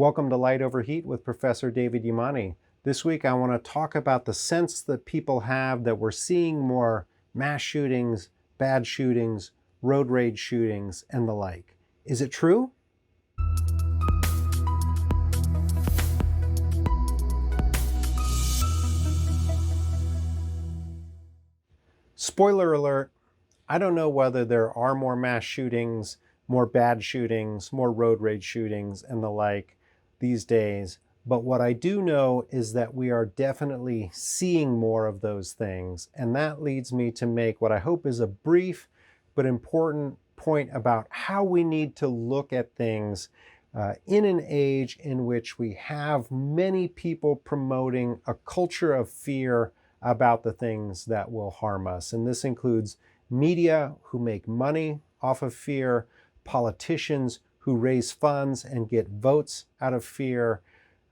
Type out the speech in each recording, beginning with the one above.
Welcome to Light Over Heat with Professor David Yamani. This week I want to talk about the sense that people have that we're seeing more mass shootings, bad shootings, road rage shootings, and the like. Is it true? Spoiler alert, I don't know whether there are more mass shootings, more bad shootings, more road rage shootings, and the like these days. But what I do know is that we are definitely seeing more of those things. And that leads me to make what I hope is a brief but important point about how we need to look at things in an age in which we have many people promoting a culture of fear about the things that will harm us. And this includes media who make money off of fear, politicians who raise funds and get votes out of fear,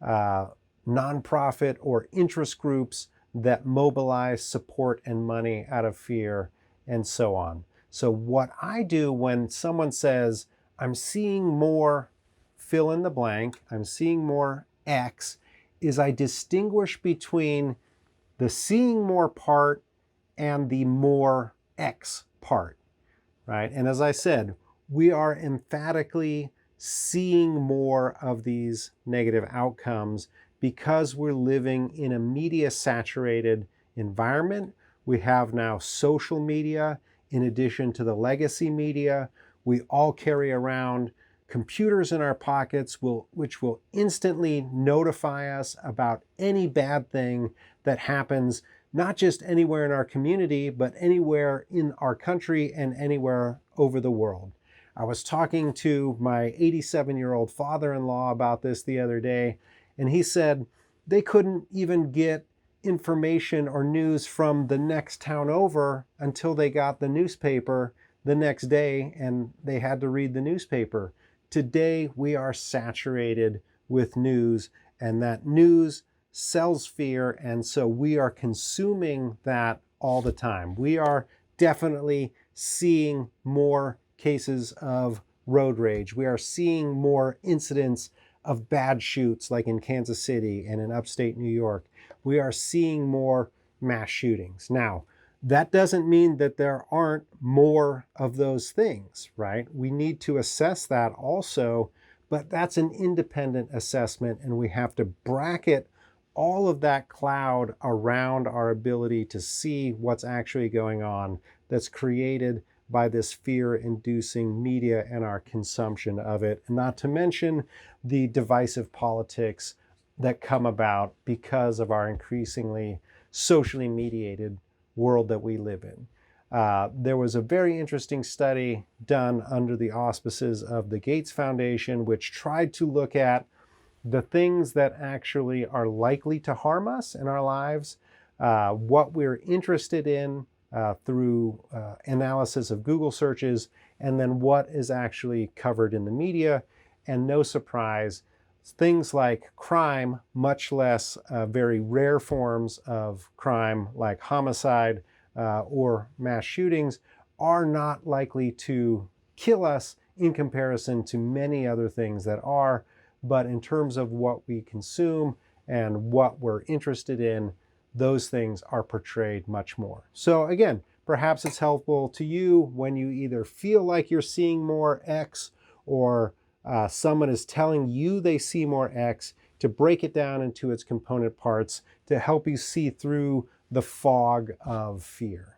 nonprofit or interest groups that mobilize support and money out of fear, and so on. So what I do when someone says, I'm seeing more fill in the blank, I'm seeing more X, is I distinguish between the seeing more part and the more X part, right? And as I said, we are emphatically seeing more of these negative outcomes because we're living in a media-saturated environment. We have now social media in addition to the legacy media. We all carry around computers in our pockets which will instantly notify us about any bad thing that happens, not just anywhere in our community, but anywhere in our country and anywhere over the world. I was talking to my 87-year-old father-in-law about this the other day, and he said they couldn't even get information or news from the next town over until they got the newspaper the next day, and they had to read the newspaper. Today, we are saturated with news, and that news sells fear, and so we are consuming that all the time. We are definitely seeing more cases of road rage. We are seeing more incidents of bad shoots like in Kansas City and in upstate New York. We are seeing more mass shootings. Now, that doesn't mean that there aren't more of those things, right? We need to assess that also, but that's an independent assessment, and we have to bracket all of that cloud around our ability to see what's actually going on that's created by this fear-inducing media and our consumption of it, not to mention the divisive politics that come about because of our increasingly socially mediated world that we live in. There was a very interesting study done under the auspices of the Gates Foundation, which tried to look at the things that actually are likely to harm us in our lives, what we're interested in through analysis of Google searches, and then what is actually covered in the media. And no surprise, things like crime, much less very rare forms of crime like homicide or mass shootings, are not likely to kill us in comparison to many other things that are. But in terms of what we consume and what we're interested in, those things are portrayed much more. So again, perhaps it's helpful to you when you either feel like you're seeing more X or someone is telling you they see more X, to break it down into its component parts to help you see through the fog of fear.